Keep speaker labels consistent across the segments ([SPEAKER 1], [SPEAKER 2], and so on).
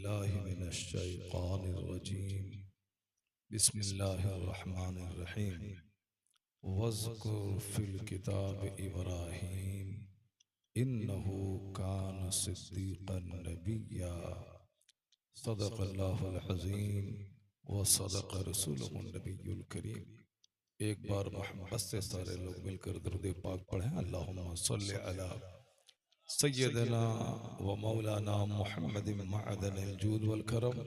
[SPEAKER 1] बिल्लाहि मिनश्शैतानिर्रजीम बिस्मिल्लाहिर्रहमानिर्रहीम वज़्कुर फिल किताब इब्राहीम इन्नहु कान सिद्दीक़न नबिय्या सदक़ल्लाहुल अज़ीम व सदक़ रसूलुहुन नबियुल करीम। एक बार मोहब्बत से सारे लोग मिलकर दुरूद पाक पढ़ें। अल्लाहुम्मा सल्लि अला सय्यदना व मौलाना मुहम्मदिन मअदनिल जूद वल करम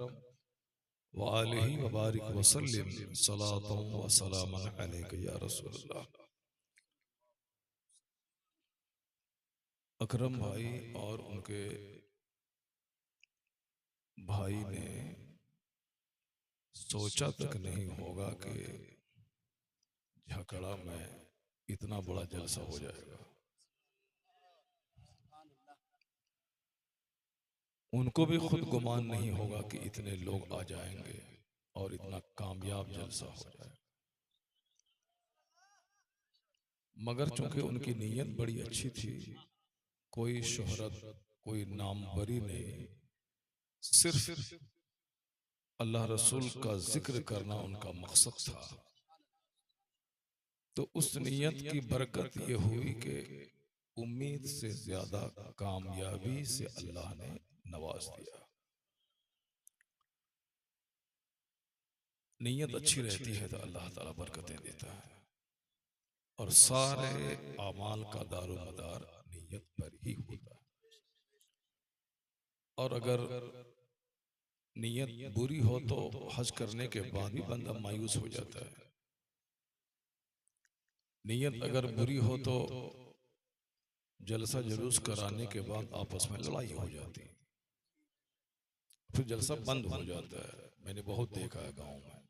[SPEAKER 1] व आलिहि व बारिक व सल्लिम सलातन व सलामन अलैका या रसूलल्लाह। अकरम भाई और उनके भाई ने सोचा तक नहीं होगा कि झकड़ा में इतना बड़ा जलसा हो जाएगा। उनको भी खुद गुमान नहीं होगा कि इतने लोग आ जाएंगे और इतना कामयाब जलसा हो जाए। मगर चूंकि उनकी नीयत बड़ी अच्छी थी, कोई शोहरत कोई नामवरी नहीं, सिर्फ अल्लाह रसूल का जिक्र करना उनका मकसद था। तो उस नीयत की बरकत ये हुई कि उम्मीद से ज्यादा कामयाबी से अल्लाह ने नवाज दिया। नीयत अच्छी रहती है तो अल्लाह ताला बरकतें देता है और सारे आमाल का दारोमदार नीयत पर ही होता है। और अगर नीयत बुरी हो तो हज करने के बाद भी बंदा मायूस हो जाता है। नीयत अगर बुरी हो तो जलसा जुलूस कराने के बाद आपस में लड़ाई हो जाती है, फिर जलसा बंद हो जाता है। मैंने बहुत देखा है गांव में,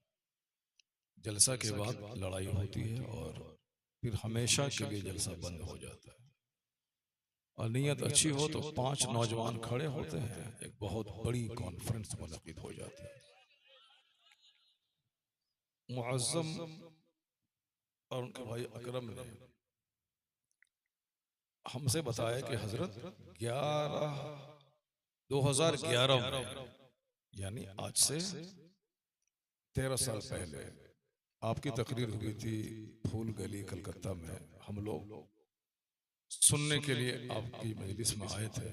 [SPEAKER 1] जलसा के बाद लड़ाई होती है और फिर हमेशा के लिए जलसा बंद हो जाता है। और नीयत अच्छी हो तो 5 नौजवान खड़े होते हैं, एक बहुत बड़ी कॉन्फ्रेंस मुनक्किद हो जाती है। मुअज़्ज़म और उनके भाई अकरम ने हमसे बताया कि हजरत 2011 में, यानी आज से 13 साल पहले आपकी तकरीर हुई थी फूल गली कलकत्ता में। हम लोग सुनने के लिए आपकी मजलिस में आए थे।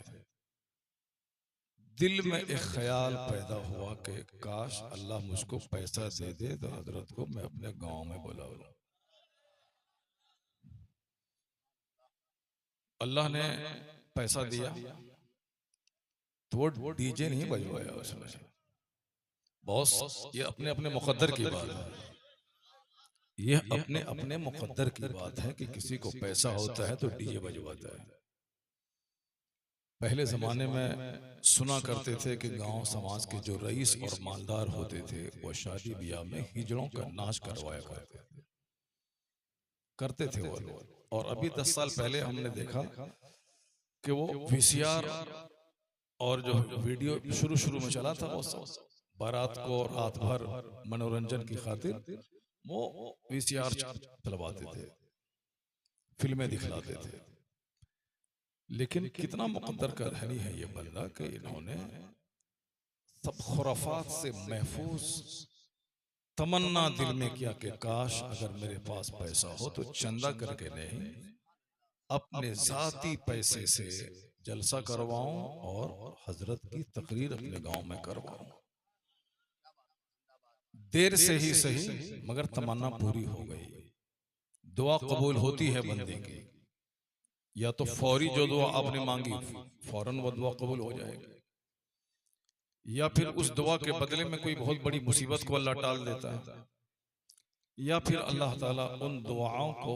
[SPEAKER 1] दिल में एक ख्याल पैदा हुआ कि काश अल्लाह मुझको पैसा दे दे तो हजरत को मैं अपने गांव में बुला लूं। अल्लाह ने पैसा दिया तो वो डीजे नहीं बजवाया उसमें। बॉस, ये अपने अपने मुकद्दर की बात है, ये अपने अपने मुकद्दर की बात है कि किसी को पैसा होता है तो डीजे बजवाता है। पहले जमाने में सुना करते थे कि गांव समाज के जो रईस और मालदार होते थे वो शादी ब्याह में हिजड़ों का नाच करवाया करते थे वो लोग। और अभी 10 साल पहले हमने देखा कि वो वीसीआर और जो वीडियो शुरू शुरू में चला था, वो बारात को रात भर मनोरंजन की खातिर वो वीसीआर चलवाते थे, फिल्में दिखलाते थे। लेकिन कितना मुकद्दर का धनी है ये बंदा कि इन्होंने सब खुराफात से महफूज तमन्ना दिल में किया कि काश अगर मेरे पास पैसा हो तो चंदा करके नहीं, अपने जाती पैसे से जलसा करवाऊं और हजरत की तकरीर अपने गांव में करवाऊं। देर से ही सही मगर तमन्ना पूरी हो गई। दुआ कबूल होती है बंदे की, या तो फौरी जो दुआ आपने मांगी फौरन वो दुआ कबूल हो जाएगी, या फिर उस दुआ के बदले में कोई बहुत बड़ी मुसीबत को अल्लाह टाल देता है, या फिर अल्लाह ताला उन दुआओं को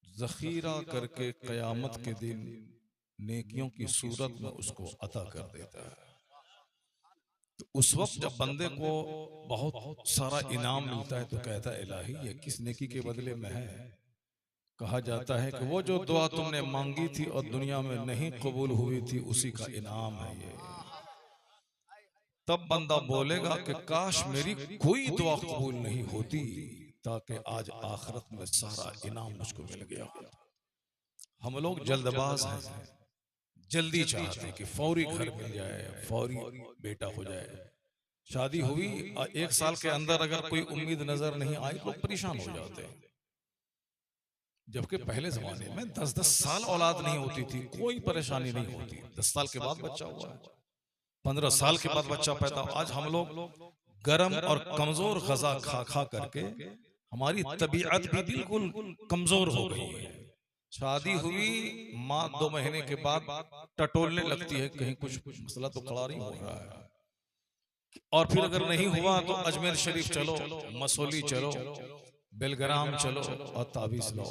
[SPEAKER 1] जखीरा करके कयामत के दिन नेकियों की सूरत में उसको अता कर देता है। तो उस वक्त जब बंदे को बहुत सारा इनाम मिलता है तो कहता है इलाही ये किस नेकी के बदले में है। कहा जाता है कि वो जो दुआ तुमने मांगी थी और दुनिया में नहीं कबूल हुई थी उसी का इनाम है ये। तब बंदा बोलेगा कि काश मेरी कोई दुआ कबूल नहीं होती ताकि आज आखिरत में सारा इनाम मुझको मिल गया होता। हम लोग जल्दबाज हैं, जल्दी चाहते हैं कि फौरी घर मिल जाए, फौरी बेटा हो जाए। शादी हुई 1 साल के अंदर अगर कोई उम्मीद नजर नहीं आई तो परेशान हो जाते हैं। जबकि पहले जमाने में 10-10 साल औलाद नहीं होती थी, कोई परेशानी नहीं होती। 10 साल के बाद बच्चा हुआ, 15 साल के बाद बच्चा पैदा। आज हम लोग गरम और कमजोर गजा खा खा करके हमारी तबीयत भी बिल्कुल कमजोर हो गई है। शादी हुई, माँ 2 महीने के बाद टटोलने लगती है, कहीं कुछ मसला तो खड़ा नहीं हो रहा है। और फिर अगर नहीं हुआ तो अजमेर शरीफ चलो, मसौली चलो, बेलग्राम चलो और ताबीज लो।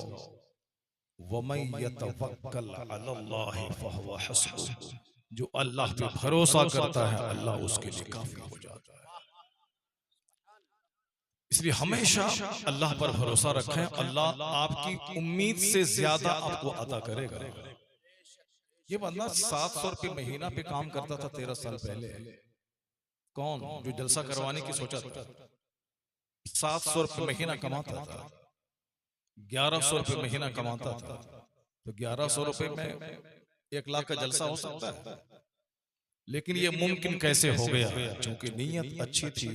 [SPEAKER 1] वमन यतवक्कल अलल्लाह फहुव हस्बुह, जो अल्लाह पे भरोसा करता है अल्लाह उसके लिए काफी हो जाता है। इसलिए हमेशा अल्लाह पर भरोसा रखें, अल्लाह आपकी उम्मीद से ज्यादा आपको अता करेगा। ये बंदा 700 रुपये महीना पे काम करता था 13 साल पहले। कौन? जो जलसा करवाने की सोचा था। 700 रुपये महीना कमाता था, 1100 रुपये महीना कमाता था। तो 1100 रुपये में 1 लाख का जलसा हो सकता है। लेकिन ये मुमकिन कैसे हो गया? क्योंकि नीयत अच्छी थी।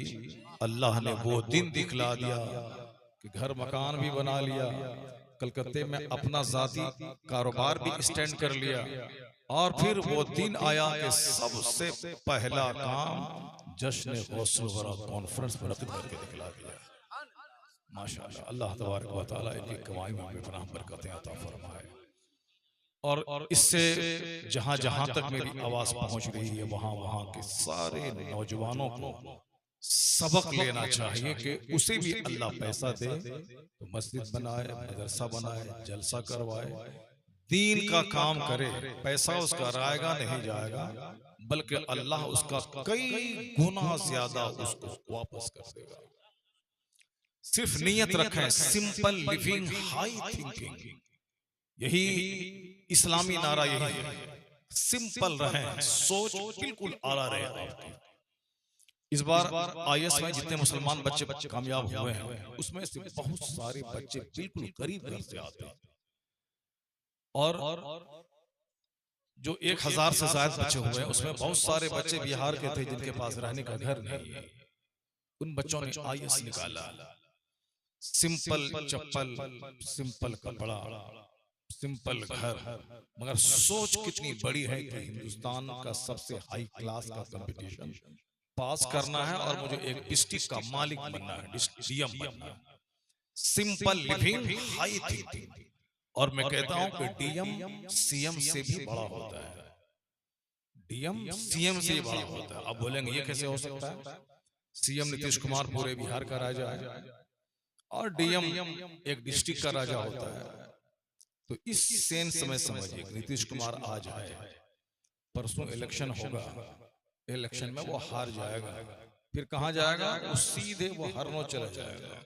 [SPEAKER 1] अल्लाह ने वो दिन दिखला दिया कि घर मकान भी बना लिया, कलकत्ते में अपना जाती कारोबार भी स्टैंड कर लिया। और फिर वो दिन आया कि सबसे पहला काम जश्न गौसुल वरा कॉन्फ्रेंस मुनक्किद करके दिखला दिया। माशाअल्लाह, अल्लाह तबारक व तआला इनकी कमाई में बेपनाह बरकतें अता फरमाए। और इससे जहां जहां तक मेरी आवाज पहुंच रही है, वहां वहां के सारे नौजवानों को सबक लेना चाहिए कि उसे भी अल्लाह पैसा दे तो मस्जिद बनाए, मदरसा बनाए, जलसा करवाए, दीन का काम करे। पैसा उसका आएगा नहीं जाएगा, बल्कि अल्लाह उसका कई गुना ज्यादा उसको वापस कर देगा। सिर्फ नियत रखें, सिंपल लिविंग, हाई थिंकिंग, यही इस्लामी नारा यही है। सिंपल रहें, सोच बिल्कुल आला रहे आपकी। इस बार IAS में जितने मुसलमान बच्चे कामयाब हुए हैं, उसमें से बहुत सारे बच्चे बिल्कुल गरीब घर से आते हैं। और जो 1000 से ज्यादा बच्चे हुए हैं, उसमें बहुत सारे बच्चे बिहार के थे जिनके पास रहने का घर नहीं है। उन बच्चों ने IAS निकाला। सिंपल चप्पल, सिंपल कपड़ा, सिंपल घर, मगर सोच कितनी बड़ी है कि हिंदुस्तान का सबसे हाई क्लास का कंपटीशन पास करना है और मुझे एक डिस्ट्रिक्ट का मालिक बनना है, डीएम बनना है। Simple living, high thinking. और मैं कहता हूं कि डीएम सीएम से भी बड़ा होता है। डीएम सीएम से भी बड़ा होता है। अब बोलेंगे ये कैसे हो सकता है? सीएम नीतीश कुमार पूरे बिहार का राजा है और डीएम एक डिस्ट्रिक्ट का राजा होता है। तो इस सेंस में समझिए, नीतीश कुमार आ जाए, परसों इलेक्शन होगा, इलेक्शन में वो हार जाएगा, फिर कहां जाएगा? वो सीधे वो हरनों चला जाएगा।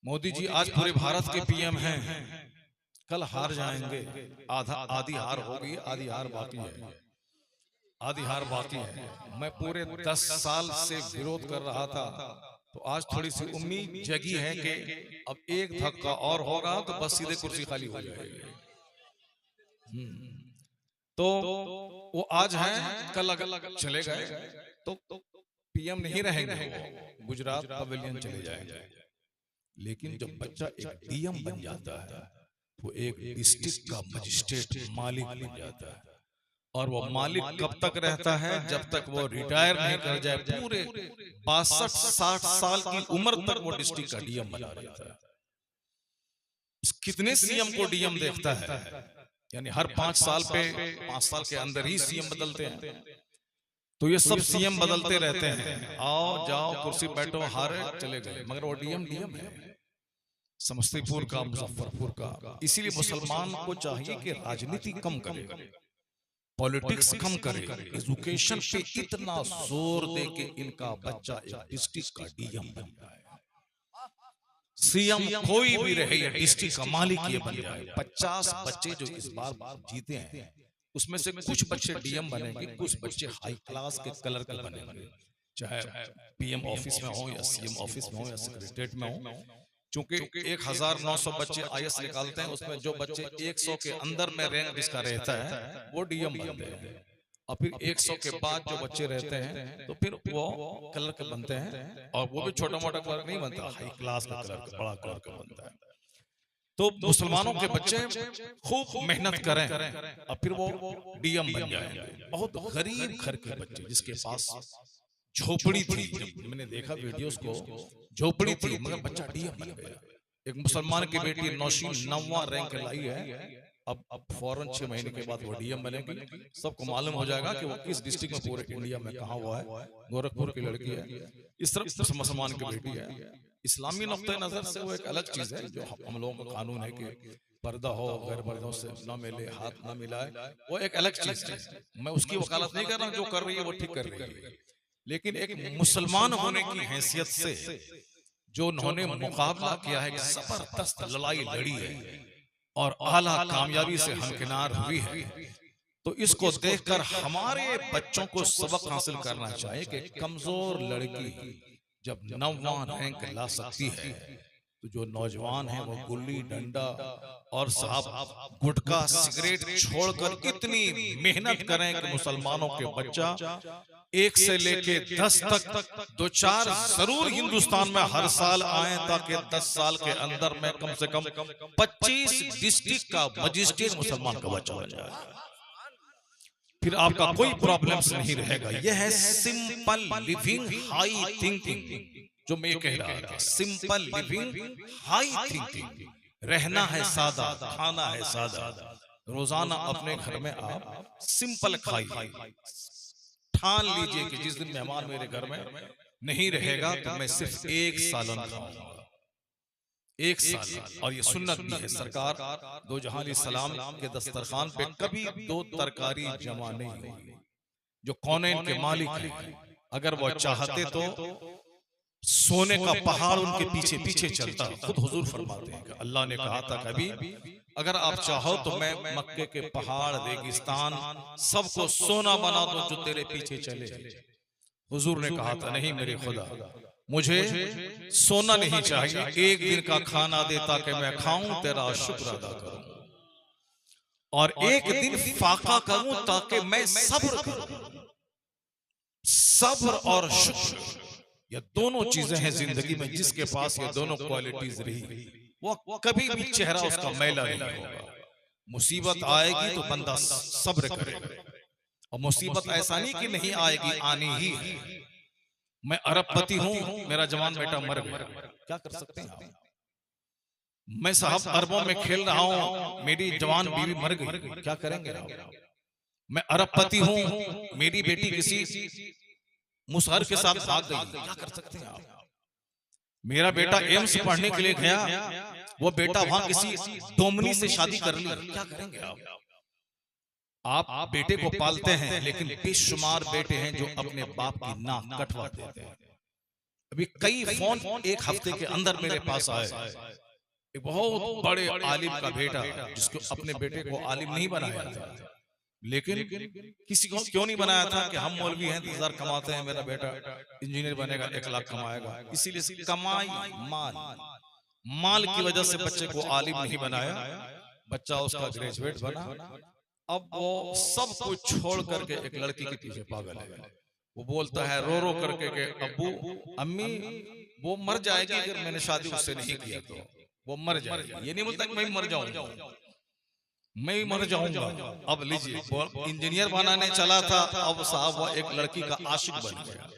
[SPEAKER 1] मोदी जी आज पूरे भारत के पीएम हैं, कल हार जाएंगे। आधी हार होगी, आधी हार बाकी है, आधी हार बाकी है। मैं पूरे 10 साल से विरोध कर रहा था, तो आज थोड़ी सी उम्मीद जगी है कि अब एक धक्का और होगा तो बस सीधे कुर्सी खाली हो जाएगी। तो वो आज हैं, कल अगर चले गए तो पीएम नहीं रहेंगे, वो गुजरात पवेलियन चले जाएंगे। लेकिन जब बच्चा एक डीएम बन जाता है तो एक डिस्ट्रिक्ट का मजिस्ट्रेट मालिक बन जाता है। और वो मालिक कब तक रहता है? जब तक वो रिटायर नहीं कर जाए। पूरे 62-60 साल की उम्र तक वो डिस्ट्रिक्ट का डीएम बना रहता है। कितने सीएम को डीएम देखता है? यानी हर 5 साल पे, 5 साल के अंदर ही सीएम बदलते हैं। तो ये सब सीएम बदलते रहते हैं, आओ जाओ कुर्सी बैठो, हारे चले गए, मगर वो डीएम है। समस्तीपुर का, मुजफ्फरपुर का। इसीलिए मुसलमान को चाहिए कि राजनीति कम करे, पॉलिटिक्स कम करे, एजुकेशन पे इतना जोर दे के इनका बच्चा एक डिस्ट्रिक्ट का डीएम बन जाए। सीएम कोई भी रहे या डिस्ट्रिक्ट का मालिक ये बन जाए। 50 बच्चे जो इस बार जीते हैं, उसमें से कुछ बच्चे डीएम बनेंगे, कुछ बच्चे हाई क्लास के कलर के बनेंगे, चाहे पीएम ऑफिस में हो या सीएम ऑफिस में हो या सेक्रेटरीट में हो। चूंकि 1900 बच्चे आईएएस निकालते हैं, उसमें जो बच्चे 100 के अंदर में रैंक जिसका रहता है वो डीएम बनते हैं, और फिर 100 के बाद जो बच्चे रहते हैं तो फिर वो क्लर्क बनते हैं, और वो भी छोटा मोटा क्लर्क नहीं बनता, हाई क्लास का क्लर्क, बड़ा क्लर्क बनता है। तो मुसलमानों के बच्चे खूब मेहनत करें और फिर वो डीएम बन जाएंगे। बहुत गरीब घर के बच्चे जिसके पास झोपड़ी थी, जब मैंने देखा वीडियोस को, झोपड़ी थी मगर बच्चा डीएम बन गया। एक मुसलमान की बेटी नौशीन 9वां रैंक लाई है, अब फौरन 6 महीने के बाद वो डीएम बनेगी। सबको मालूम हो जाएगा कि वो किस डिस्ट्रिक्ट में पूरे इंडिया में कहाँ हुआ है। गोरखपुर की लड़की है, इस तरफ मुसलमान की बेटी है। इस्लामी नुक्ते नजर से वो एक अलग चीज है, जो हम लोगों का कानून है कि पर्दा हो, गैर पर्दों से न मिले, हाथ न मिलाए, वो एक अलग चीज है। मैं उसकी वकालत नहीं कर रहा, जो कर रही है वो ठीक कर रही है, लेकिन एक मुसलमान होने की हैसियत से जो उन्होंने मुकाबला किया है, जबरदस्त लड़ाई लड़ी है और आला कामयाबी से हमकिनार हुई है, तो इसको देखकर हमारे बच्चों को सबक हासिल करना चाहिए कि कमजोर लड़की जब 9वां रैंक ला सकती है, तो जो नौजवान है वो गुल्ली डंडा और साहब गुटखा सिगरेट छोड़कर इतनी मेहनत करें कि मुसलमानों के बच्चा 1 से लेके 10 तक 2-4 जरूर हिंदुस्तान में हर साल आए, ताकि 10 साल के अंदर में कम से कम 25 डिस्ट्रिक्ट का मजिस्ट्रेट मुसलमान का बच्चा बन जाए। फिर आपका कोई प्रॉब्लम्स नहीं रहेगा। यह है सिंपल लिविंग हाई थिंकिंग, जो मैं कह रहा था, सिंपल लिविंग हाई थिंकिंग। रहना है सादा, खाना है सादा, रोजाना अपने घर में आप सिंपल खाइए। ठान लीजिए कि जिस दिन मेहमान मेरे घर में नहीं रहेगा तो मैं सिर्फ 1 सालन खाऊंगा, 1 साल। और ये सुन्नत भी है, सरकार दो जहां सलाम के दस्तरखान पे कभी 2 तरकारी जमा नहीं हुई। जो कौनैन के मालिक हैं, अगर वो चाहते तो सोने का पहाड़ उनके पीछे पीछे चलता। खुद हुजूर फरमाते हैं कि अल्लाह ने कहा था कभी अगर आप चाहो तो मैं मक्के के पहाड़, रेगिस्तान सबको सोना बना दूं जो तेरे पीछे चले। हुजूर ने कहा था नहीं मेरे खुदा, मुझे सोना नहीं चाहिए, 1 दिन का खाना दे ताकि मैं खाऊं, तेरा शुक्र अदा करूं, और 1 दिन फाका करूं ताकि मैं सब्र करूं। सब्र और शुक्र ये दोनों चीजें हैं जिंदगी में, जिसके पास ये दोनों क्वालिटीज रही वो कभी भी चेहरा उसका मैला नहीं होगा। मुसीबत आएगी तो बंदा सब्र करेगा, और मुसीबत ऐसा नहीं कि नहीं आएगी, आनी ही है। मैं अरबपति हूं, मेरा जवान बेटा मर गया, क्या कर सकते हैं आप? मैं साहब अरबों में खेल रहा हूं, मेरी जवान बीवी मर गई, क्या करेंगे आप? मैं अरबपति हूं, मेरी बेटी किसी मुसहर के साथ भाग गई, क्या कर सकते हैं आप? मेरा बेटा एम्स पढ़ने के लिए गया, वो बेटा वहां किसी डोमनी से शादी कर ली, क्या करेंगे आप? आप बेटे को पालते हैं, लेकिन बेशुमार बेटे हैं जो अपने बाप की नाक कटवा देते हैं। अभी कई फोन 1 हफ्ते के अंदर मेरे पास आए, एक बहुत बड़े आलिम का बेटा, जिसको अपने बेटे को आलिम नहीं बनाया था, लेकिन किसी को क्यों नहीं बनाया था कि हम मौलवी हैं, 10,000 कमाते हैं, मेरा बेटा इंजीनियर बनेगा, 1 लाख कमाएगा। इसीलिए कमाई माल की वजह से बच्चे को आलिम नहीं बनाया, बच्चा उसका ग्रेजुएट बना। अब वो सब कुछ छोड़ करके एक लड़की के पीछे पागल है। वो बोलता है रो रो करके कि अब्बू अम्मी वो मर जाएगी अगर मैंने शादी उससे नहीं किया तो, वो मर जाएगी। ये नहीं बोलता कि मैं मर जाऊंगा, मैं मर जाऊंगा। अब लीजिए, इंजीनियर बनाने चला था, अब साहब वो एक लड़की का आशिक बन गया।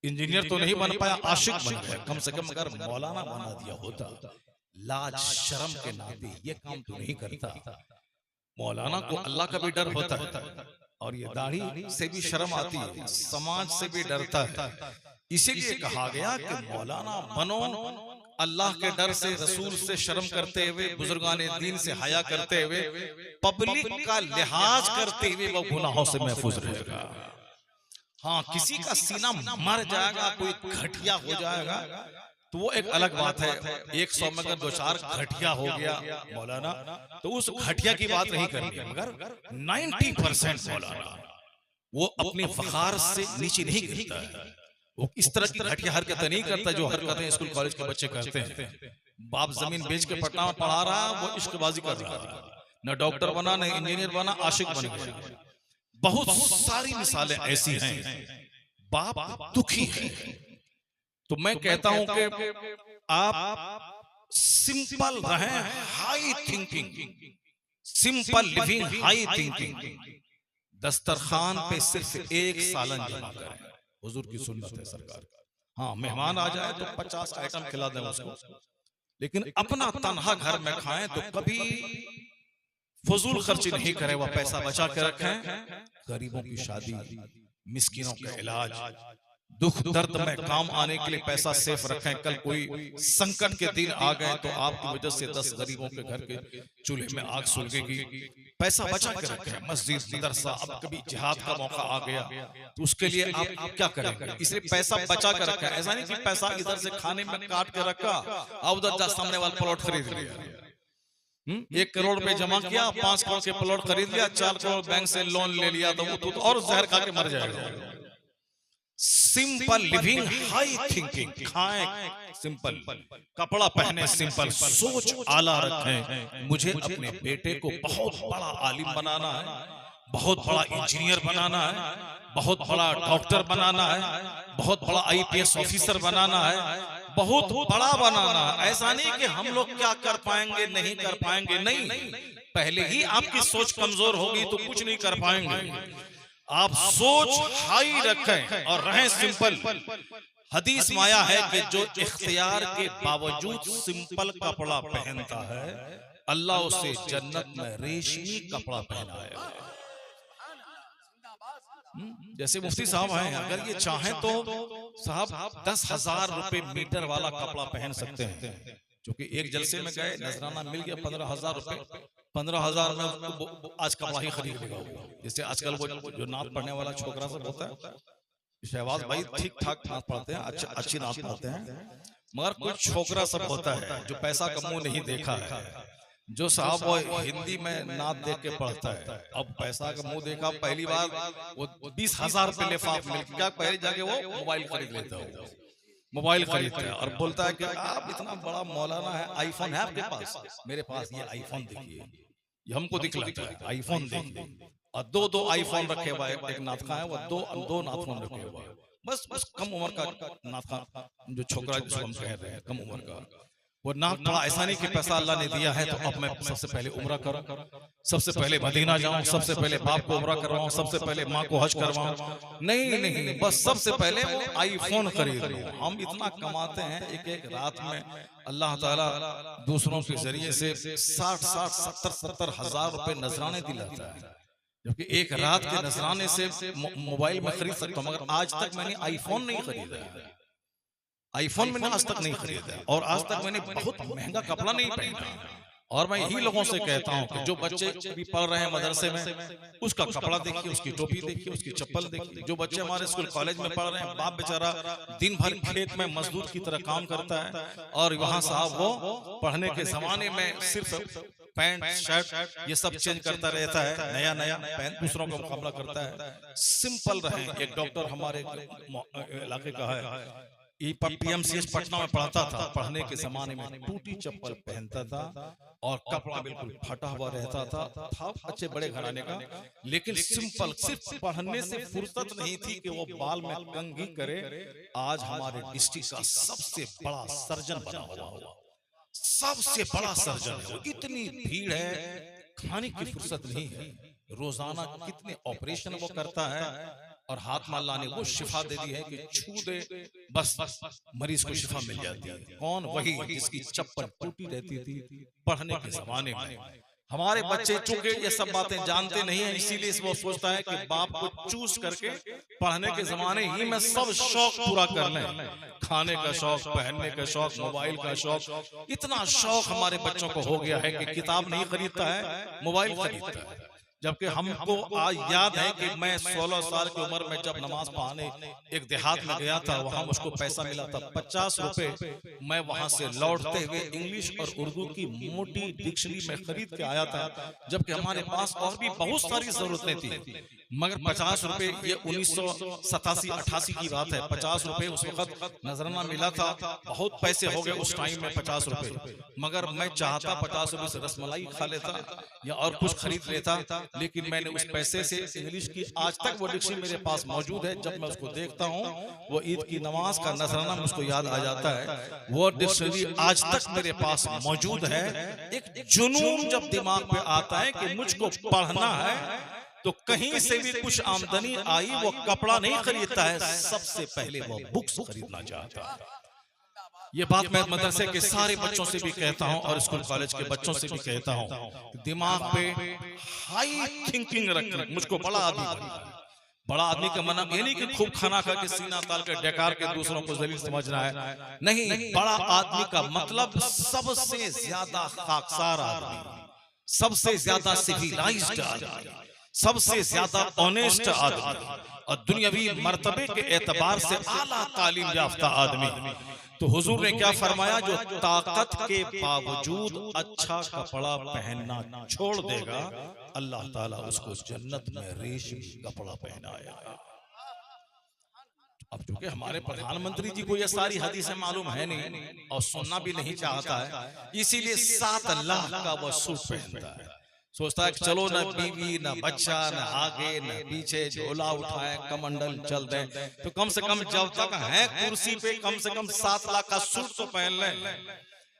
[SPEAKER 1] इंजीनियर तो नहीं बन पाया, आशिक बन गया। कम से कम अगर मौलाना बना दिया होता, लाज शर्म के नाते ये काम तो नहीं करता। मौलाना को अल्लाह का भी डर होता है, और ये दाढ़ी से भी शर्म आती है, समाज से भी डरता है। इसीलिए कहा गया कि मौलाना बनो अल्लाह के डर से, रसूल से शर्म करते हुए, बुजुर्गाने दीन से हया करते हुए, पब्लिक का लिहाज करते हुए वो गुनाहों से महफूज रहेगा। हाँ, किसी का सीना मर जाएगा, कोई घटिया हो जाएगा तो वो एक अलग बात है। 100 में अगर 2-4 घटिया हो गया मौलाना, तो उस घटिया की बात नहीं करनी है, मगर 90% मौलाना वो अपने फखार से नीचे नहीं गिरता है। वो इस तरह की घटिया हरकतें नहीं करता जो हरकतें स्कूल कॉलेज के बच्चे करते हैं। बाप जमीन बेच के पटना में पढ़ा रहा, वो इश्कबाजी कर रहा है, न डॉक्टर बना, न इंजीनियर बना, आशिक बन गया। बहुत सारी मिसालें ऐसी हैं, बाप दुखी है। तो मैं कहता हूं कि आप सिंपल रहें, high thinking, simple living, high thinking. दस्तरखान पे सिर्फ एक सालन जमा करें, हुजूर की सुन्नत है सरकार। हाँ, मेहमान आ जाए तो 50 आइटम खिला दें उसको, लेकिन अपना तन्हा घर में खाएं तो कभी फजूल खर्ची नहीं करें, वह पैसा बचा के रखें। गरीबों की शादी, मिस्किनों का इलाज, दुख दर्द में काम आने के लिए पैसा सेफ रखें। कल कोई संकट के दिन आ गए तो आपकी वजह से 10 गरीबों के घर के चूल्हे में आग सुलगेगी। पैसा बचा के रखें। मस्जिद, मदरसा, अब कभी जिहाद का मौका आ गया तो उसके लिए आप क्या करेंगे, इसलिए पैसा बचा कर रखें। ऐसा नहीं कि पैसा इधर से खाने में काट के रखा और उधर जा सामने वाला प्लॉट खरीद लिया। 1 करोड़ पे जमा किया, 5 करोड़ के प्लॉट खरीद लिया, 4 करोड़ बैंक से लोन ले लिया, तो वो तो और जहर खा के मर जाएगा। सिंपल लिविंग, हाई थिंकिंग, खाएं सिंपल, कपड़ा पहने सिंपल, सोच आला रखें। मुझे अपने बेटे को बहुत बड़ा आलिम बनाना है, बहुत बड़ा इंजीनियर बनाना है, बहुत बड़ा डॉक्टर बनाना है, बहुत बड़ा IPS ऑफिसर बनाना है, बहुत बड़ा बनाना है। ऐसा नहीं कि हम लोग क्या कर पाएंगे, नहीं कर पाएंगे, नहीं। पहले ही आपकी सोच कमजोर होगी तो कुछ नहीं कर पाएंगे। आप सोच हाई रखें और रहें सिंपल। हदीस में आया है कि जो इख्तियार के बावजूद सिंपल कपड़ा पहनता है, अल्लाह उसे जन्नत में रेशमी कपड़ा पहनाएगा। जैसे मुफ्ती साहब हैं, अगर ये चाहें तो साहब 10,000 रुपए मीटर वाला कपड़ा पहन सकते हैं, क्योंकि एक जलसे में गए, नजराना मिल गया 15,000 रुपए, 15,000 में आज कपड़ा ही खरीद लेगा। जैसे आजकल वो जो नात पढ़ने वाला छोकरा सब होता है, शहबाज भाई ठीक ठाक नात पढ़ते हैं, अच्छी नात पढ़ते हैं, मगर कुछ छोकरा सब होता है जो पैसा का मुंह नहीं देखा है, जो साहब वो हिंदी में नात देख के पढ़ता है, अब पैसा का मुंह देखा। पहली बार वो 20,000 रुपए लिफाफ मिल क्या पहले जाके वो मोबाइल खरीद लेता है, मोबाइल खरीदता है और बोलता है कि आप इतना बड़ा मौलाना है, आईफोन है आपके पास? मेरे पास ये आईफोन देखिए, ये हमको दिखलाता है, आईफोन देखिए। और 2 आईफोन रखे हुआ है, एक नाथखा है, वो 2 नाथफोन रखे हुआ है। बस कम उम्र का नाथखा जो छोकरा जिसको हम कह रहे हैं, कम उम्र का वो नाथ पड़ा। ऐसा नहीं कि पैसा अल्लाह ने दिया है तो अब मैं सबसे पहले उम्रा करूं, सबसे पहले मदीना जाऊं, सबसे पहले बाप को उम्रा करवाऊं, सबसे पहले माँ को हज करवाऊं। नहीं, बस सबसे पहले वो आईफोन खरीद लूं। हम इतना कमाते हैं, एक रात में अल्लाह ताला दूसरों के जरिए से 60, 70 हजार रुपए नजराने दिलाता है, जबकि एक रात के नजराने से मोबाइल में खरीद सकता हूं। मगर आज तक मैंने आईफोन नहीं खरीदा, आईफोन मैंने आज तक नहीं खरीदा, और आज तक मैंने बहुत महंगा कपड़ा नहीं पहना। और मैं यही लोगों से कहता हूं कि जो बच्चे अभी पढ़ रहे हैं मदरसे में, उसका कपड़ा देखिए, उसकी टोपी देखिए, उसकी चप्पल देखिए। जो बच्चे हमारे स्कूल कॉलेज में पढ़ रहे हैं, बाप बेचारा दिन भर खेत में मजदूर की तरह काम करता है, और वहां साहब वो पढ़ने के जमाने में सिर्फ पैंट शर्ट ये सब चेंज करता रहता है, नया पैंट दूसरों का मुकाबला करता है। सिंपल रहें। एक डॉक्टर हमारे इलाके का है, PMCH पटना में पढ़ता था, पढ़ने के जमाने में टूटी चप्पल पहनता था और कपड़ा बिल्कुल फटा हुआ रहता था अच्छे बड़े घराने का, लेकिन सिंपल, सिर्फ पढ़ने से फुर्सत नहीं थी कि वो बाल में कंघी करे। आज हमारे डिस्ट्रिक्ट का सबसे बड़ा सर्जन बना हुआ, सबसे बड़ा सर्जन है। इतनी भीड़ है, खाने की फुर्सत नहीं है। रोजाना कितने ऑपरेशन वो करता है, और हाथ में अल्लाह ने वो शिफा दे दी है कि छू दे बस मरीज को शिफा मिल जाती है। कौन? वही जिसकी चप्पल टूटी रहती थी पढ़ने के जमाने में। हमारे बच्चे चूंकि ये सब बातें जानते नहीं है, इसीलिए वो सोचता है कि बाप को चूज करके पढ़ने के जमाने ही में सब शौक पूरा कर लें, खाने का शौक, पहनने का शौक, मोबाइल का शौक। इतना शौक हमारे बच्चों को हो गया है कि किताब नहीं खरीदता है, मोबाइल खरीदता है। जबकि हमको आज याद है कि मैं 16 साल की उम्र में जब नमाज पढ़ाने एक देहात में गया था, वहां मुझको पैसा मिला था 50 रुपए। मैं वहां से लौटते हुए इंग्लिश और उर्दू की मोटी डिक्शनरी में खरीद के आया था, जबकि हमारे पास और भी बहुत सारी जरूरतें थी। मगर 50 रुपए, ये 1987-88 की बात है, 50 रुपए उस वक्त नजराना मिला था। बहुत पैसे हो गए उस टाइम में 50 रुपए, मगर मैं चाहता 50 रुपए से रसमलाई खा लेता या और कुछ खरीद लेता, लेकिन मैंने उस पैसे से इंग्लिश की आज तक वो डिक्शनरी मेरे पास मौजूद है। जब मैं उसको देखता हूँ, वो ईद की नमाज का नजराना मुझको याद आ जाता है। वो डिक्शनरी आज तक मेरे पास मौजूद है। एक जुनून जब दिमाग पे आता है कि मुझको पढ़ना है, तो कहीं से भी कुछ आमदनी आई, वो कपड़ा नहीं खरीदता है, सबसे पहले वो बुक्स खरीदना चाहता है। ये बात मैं मदरसे के सारे बच्चों से भी कहता हूं और स्कूल कॉलेज के बच्चों से भी कहता हूं, दिमाग पे हाई थिंकिंग रखना। मुझको बड़ा आदमी का मतलब ये नहीं कि खूब खाना खा के सीना ताल के डकार के दूसरों को जलील समझना है, नहीं। बड़ा आदमी का मतलब सबसे ज्यादा खाकसार आदमी, सबसे ज्यादा सिविलाइज्ड आदमी, सबसे ज्यादा ऑनेस्ट आदमी और दुनियावी मर्तबे के एतबार से आला तालीम याफ्ता आदमी। तो हुजूर ने क्या फरमाया, जो ताकत के बावजूद अच्छा कपड़ा पहनना छोड़ देगा, अल्लाह ताला उसको जन्नत में रेशमी कपड़ा पहनाएगा। अब चूंकि हमारे प्रधानमंत्री जी को ये सारी हदीसें मालूम है नहीं और सुनना भी नहीं चाहता है, इसीलिए 7 लाख का वो सूट पहनता है। सोचता है कि चलो न बीवी न बच्चा न आगे न पीछे, झोला उठाए कमंडल चल दे, तो कम से कम जब तक है कुर्सी पे कम से कम 7 लाख का सूट तो पहन ले।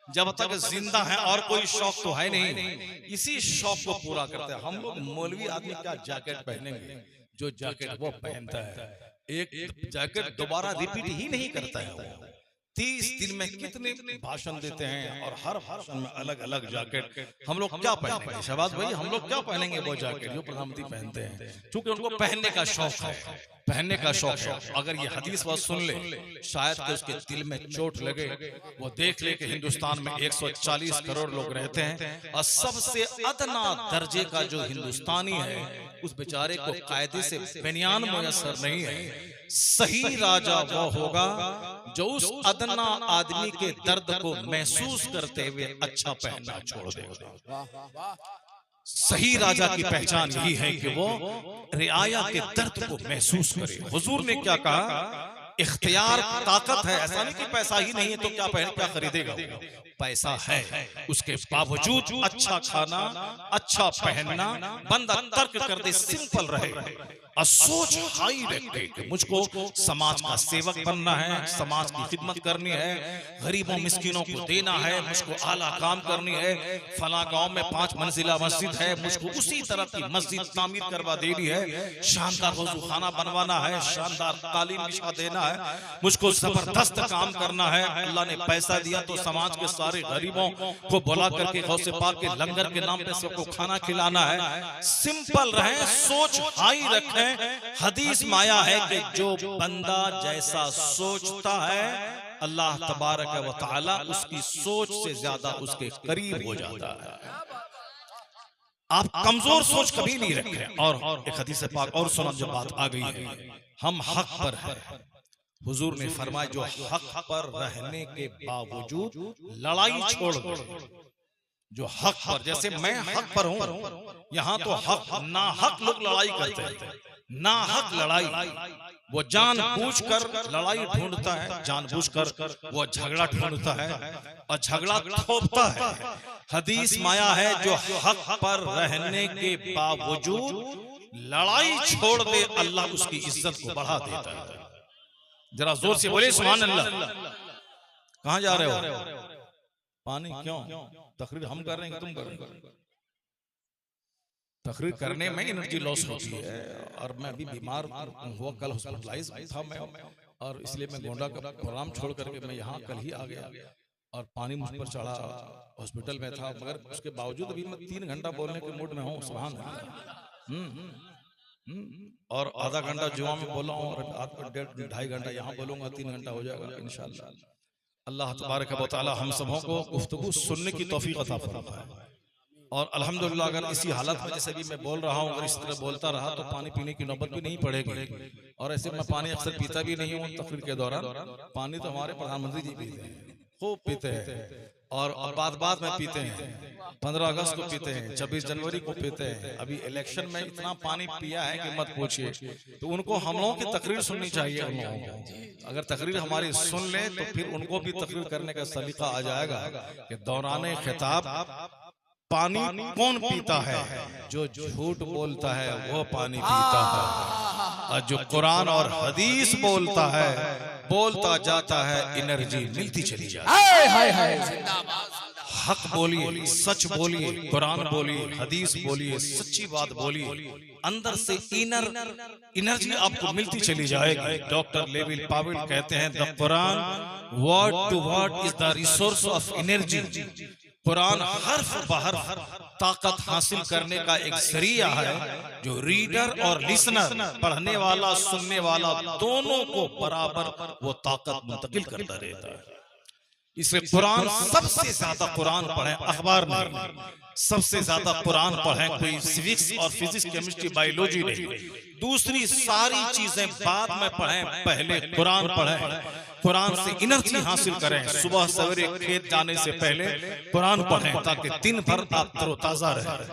[SPEAKER 1] जब तक जिंदा है और कोई शौक तो है नहीं, इसी शौक को पूरा करते हैं हम लोग। मौलवी आदमी क्या जैकेट पहनेंगे, जो जैकेट वो पहनता है एक जैकेट दोबारा रिपीट ही नहीं करता है। वो 30 दिन में कितने भाषण देते हैं और हर भाषण में अलग अलग जैकेट। हम लोग क्या पहनेंगे शहबाज भाई, हम लोग क्या पहनेंगे वो जैकेट जो प्रधानमंत्री पहनते हैं, क्योंकि उनको पहनने का शौक है, पहनने का शौक है। अगर ये हदीस बात सुन ले, शायद कि उसके दिल में चोट लगे, वो देख ले कि हिंदुस्तान में 140 करोड़ लोग रहते हैं और सबसे अदना दर्जे का जो हिंदुस्तानी है, उस बेचारे को कायदे से बनियान मुयस्सर नहीं है। सही राजा वो होगा जो उस अदना आदमी के दर्द को महसूस करते हुए अच्छा पहनना छोड़ देगा। सही राजा की पहचान यही है कि वो रियाया के दर्द को महसूस करे। हुजूर ने क्या कहा, इख्तियार ताकत है, ऐसा नहीं कि पैसा ही नहीं है तो क्या पहन क्या खरीदेगा। पैसा है, उसके बावजूद अच्छा खाना अच्छा पहनना, बंदा तर्क कर दे, सिंपल रहे और सोच हाई रखे कि मुझको समाज का सेवक बनना है, समाज की खिदमत करनी है, गरीबों मिस्किनों को देना है, मुझको आला काम करनी है, फला गांव में 5 मंजिला मस्जिद है, मुझको उसी तरह की मस्जिद तामीर करवा देनी है, शानदार वजू खाना बनवाना है, शानदार कालीन बिछा देना है, मुझको जबरदस्त काम करना है। अल्लाह ने पैसा दिया तो समाज के सारे गरीबों को बुला करके गौसे पाक के लंगर के नाम पे सबको खाना खिलाना है। सिंपल रहे, सोच हाई रखें। हदीस माया है कि जो बंदा जैसा सोचता है, अल्लाह तबारक व तआला उसकी सोच से ज्यादा उसके करीब हो जाता है। आप कमजोर सोच कभी नहीं रखें। और एक हदीस पाक और सुना, जब बात आ गई है, हम हक पर हैं। हुजूर ने फरमाया, जो हक पर रहने के बावजूद लड़ाई छोड़ दो, जो हक पर, जैसे मैं हक पर हूं, यहाँ तो हक ना हक लोग लड़ाई करते हैं, ना हक लड़ाई, वो जानबूझकर लड़ाई ढूंढता है, जानबूझकर वो झगड़ा ढूंढता है और झगड़ा थोपता है। हदीस माया है, जो हक पर रहने के बावजूद लड़ाई छोड़ दे, अल्लाह उसकी इज्जत को बढ़ा देता है। जरा जोर से बोले सुभान अल्लाह। कहां जा रहे हो? पानी क्यों? तकरीर हम कर रहे हैं, तुम कर रहे हो? तकरीर करने में एनर्जी लॉस होती है और मैं अभी बीमार हुआ, कल हॉस्पिटलाइज था मैं, और इसलिए मैं गोंडा का प्रोग्राम छोड़ करके मैं यहाँ कल ही आ गया और पानी मुझ पर चढ़ा, हॉस्पिटल में था, मगर उसके बावजूद अभी मैं 3 घंटा बोलने के मूड में हूँ। सुभान अल्लाह। और आधा घंटा जुमा में बोला हूँ और 1.5 घंटा यहाँ बोलूंगा, 3 घंटा हो जाएगा इंशाअल्लाह। अल्लाह तबारक व तआला हम सबों को गुफ्तगू सुनने की तौफीक अता फरमाए। और अल्हम्दुलिल्लाह अगर इसी हालत में जैसे भी मैं बोल रहा हूँ, अगर इस तरह बोलता रहा तो पानी पीने की नौबत भी नहीं पड़ेगी। और ऐसे मैं पानी अक्सर पीता भी नहीं हूँ तकरीर के दौरान। पानी तो हमारे प्रधानमंत्री जी पीते हैं, खूब पीते हैं। और बात में पीते हैं, 15 अगस्त को पीते हैं, 26 जनवरी को पीते हैं। अभी इलेक्शन में इतना पानी पिया है कि मत पूछिए। तो उनको हम लोगों की तकरीर सुननी चाहिए। उन लोगों को अगर तकरीर हमारी सुन ले तो फिर उनको भी तकरीर करने का सलीका आ जाएगा कि दौरान खिताब पानी कौन पीता है? जो झूठ बोलता है वो पानी पीता है, और जो कुरान और हदीस बोलता है, बोलता जाता है, एनर्जी मिलती चली जाती है। हक बोलिए, सच बोलिए, कुरान बोलिए, हदीस बोलिए, सच्ची बात बोलिए, अंदर से इनर एनर्जी आपको मिलती चली जाएगी। डॉक्टर लेविल पावेल कहते हैं, the Quran word to word is the resource of energy. कुरान हर्फ बहर्फ ताकत हासिल करने का एक जरिया है, जो रीडर और लिसनर, पढ़ने वाला सुनने वाला, दोनों को बराबर वो ताकत मुंतकिल करता रहता है। इसलिए कुरान सबसे ज्यादा कुरान पढ़ें, अखबार नहीं, सबसे ज्यादा कुरान पढ़ें। कोई सिविक्स और फिजिक्स, केमिस्ट्री, बायोलॉजी नहीं, दूसरी सारी चीजें बाद में पढ़ें, पहले कुरान पढ़ें। कुरान से एनर्जी हासिल करें। सुबह सवेरे खेत जाने से पहले कुरान पढ़ें ताकि दिन भर आप तरोताजा रहें।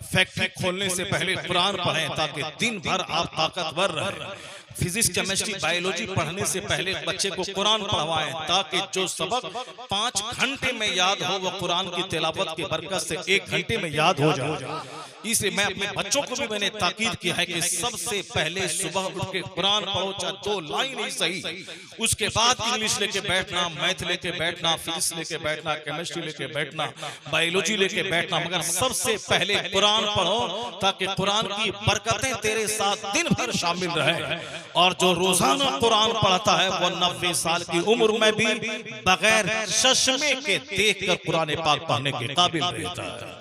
[SPEAKER 1] फैक्ट्री खोलने से पहले कुरान पढ़ें ताकि दिन भर आप ताकतवर रहें। फिजिक्स, केमिस्ट्री, बायोलॉजी पढ़ने से पहले बच्चे को कुरान पढ़वाएं ताकि जो सबक 5 घंटे में याद हो, वो कुरान की तिलावत की बरकत से 1 घंटे में याद हो जाए। इसे मैं अपने बच्चों को भी मैंने ताकीद किया है कि सबसे पहले सुबह उठ के कुरान पढ़ो, चाहे 2 लाइन ही सही। उसके बाद इंग्लिश लेके बैठना, मैथ लेके बैठना, फिजिक्स लेके बैठना, केमिस्ट्री लेके बैठना, बायोलॉजी लेके बैठना, मगर सबसे पहले कुरान पढ़ो ताकि कुरान की बरकतें तेरे साथ दिन भर शामिल रहे। और जो रोजाना कुरान पढ़ता है वो 90 साल की उम्र में भी बगैर चश्मे के देखकर कुरान पाक पढ़ने के काबिल रहता है।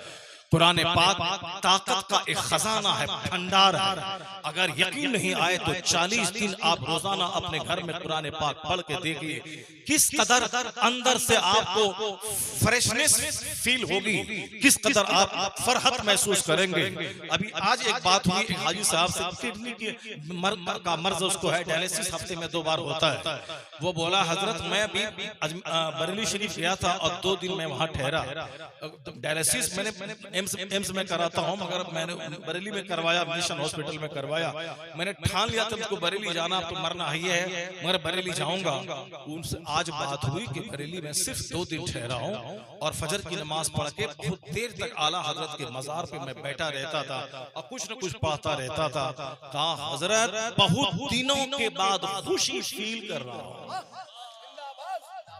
[SPEAKER 1] कुरान पाक ताकत का एक खजाना है, भंडार है। अगर यकीन नहीं आए तो 40 दिन आप रोजाना अपने घर में कुरान पाक पढ़ के देखिए, किस कदर अंदर से आपको फ्रेशनेस फील होगी, किस कदर आप फरहत महसूस करेंगे। अभी आज एक बात हुई, एक हाजी साहब से, किडनी का मर्ज उसको है, डायलिसिस हफ्ते में 2 बार होता है। वो बोला, हजरत मैं भी बरेली शरीफ गया था और 2 दिन में वहां ठहरा। डायलिसिस मैंने एम्स में कराता हूं, मगर मैंने बरेली में करवाया, मिशन हॉस्पिटल में करवाया। मैंने ठान लिया था मुझको बरेली जाना, अब तो मरना ही है, मगर बरेली जाऊंगा। उनसे आज बात हुई कि बरेली में सिर्फ 2 दिन ठहरा हूं और फजर की नमाज पढ़ के बहुत देर तक आला हजरत के मजार पे मैं बैठा रहता था और कुछ न कुछ पढ़ता रहता था। कहा, हजरत बहुत दिनों के बाद खुशी फील कर रहा हूं,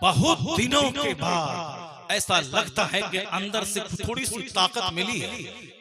[SPEAKER 1] बहुत दिनों के बाद ऐसा लगता है कि अंदर से थोड़ी सी ताकत मिली है,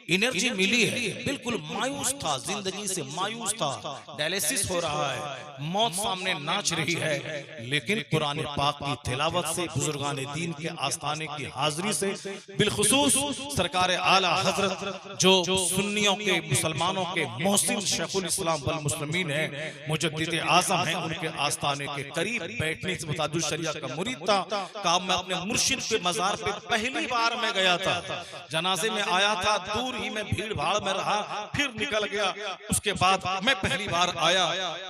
[SPEAKER 1] एनर्जी मिली है। बिल्कुल मायूस था, जिंदगी से मायूस था, डायलिसिस हो रहा है, मौत सामने नाच रही है, लेकिन कुरान पाक की तिलावत से, बुजुर्गान दीन के आस्थाने की हाजिरी से, बिलखुसूस सरकार आला हजरत जो सुन्नियों के, मुसलमानों के मोहसिन शेखुल इस्लाम वल मुस्लिमीन है, मुजद्दिद आज़म है, उनके आस्थाने के करीब बैठने से मुताबिक शरिया का मुरीद था। कहा, मैं अपने मुर्शिद के मजार पे पहली बार मैं गया था, जनाजे में आया था, दूर ही में भीड़ भाड़ में रहा, फिर निकल गया। उसके बाद मैं पहली बार आया,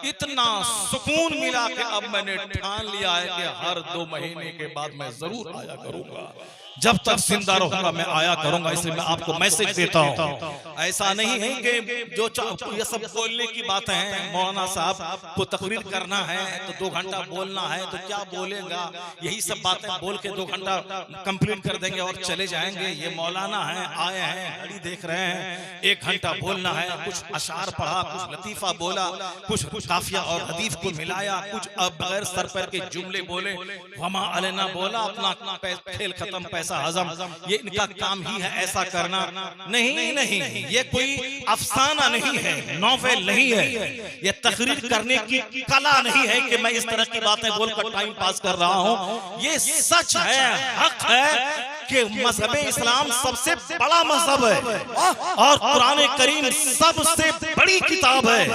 [SPEAKER 1] इतना सुकून मिला कि अब मैंने ठान लिया है कि हर 2 महीने के बाद मैं जरूर आया करूंगा, जब तक जिंदा रहूंगा मैं आया करूंगा। इसलिए मैं आपको मैसेज देता हूं, ऐसा नहीं है कि जो ये सब बोलने की बातें हैं, मौलाना साहब को तकरीर करना है तो 2 घंटा बोलना है तो क्या बोलेगा, यही सब बातें बोल के 2 घंटा कंप्लीट कर देंगे और चले जाएंगे। ये मौलाना है, आए हैं, घड़ी देख रहे हैं, 1 घंटा बोलना है। कुछ अशार पढ़ा, कुछ लतीफा बोला, कुछ काफिया और हदीफ को मिलाया, कुछ बगैर सर पैर के जुमले बोले, वमा अलैना बोला, अपना खेल खत्म, पैसा हजम। ये इनका काम ही है ऐसा करना। नहीं नहीं, ये कोई अफसाना नहीं है, नॉवेल नहीं है, ये तकरीर करने की कला नहीं है कि मैं इस तरह की बातें बोलकर टाइम पास कर रहा हूं। ये सच है, हक है कि मजहब इस्लाम सबसे बड़ा मजहब है और कुरान करीम सबसे बड़ी किताब है।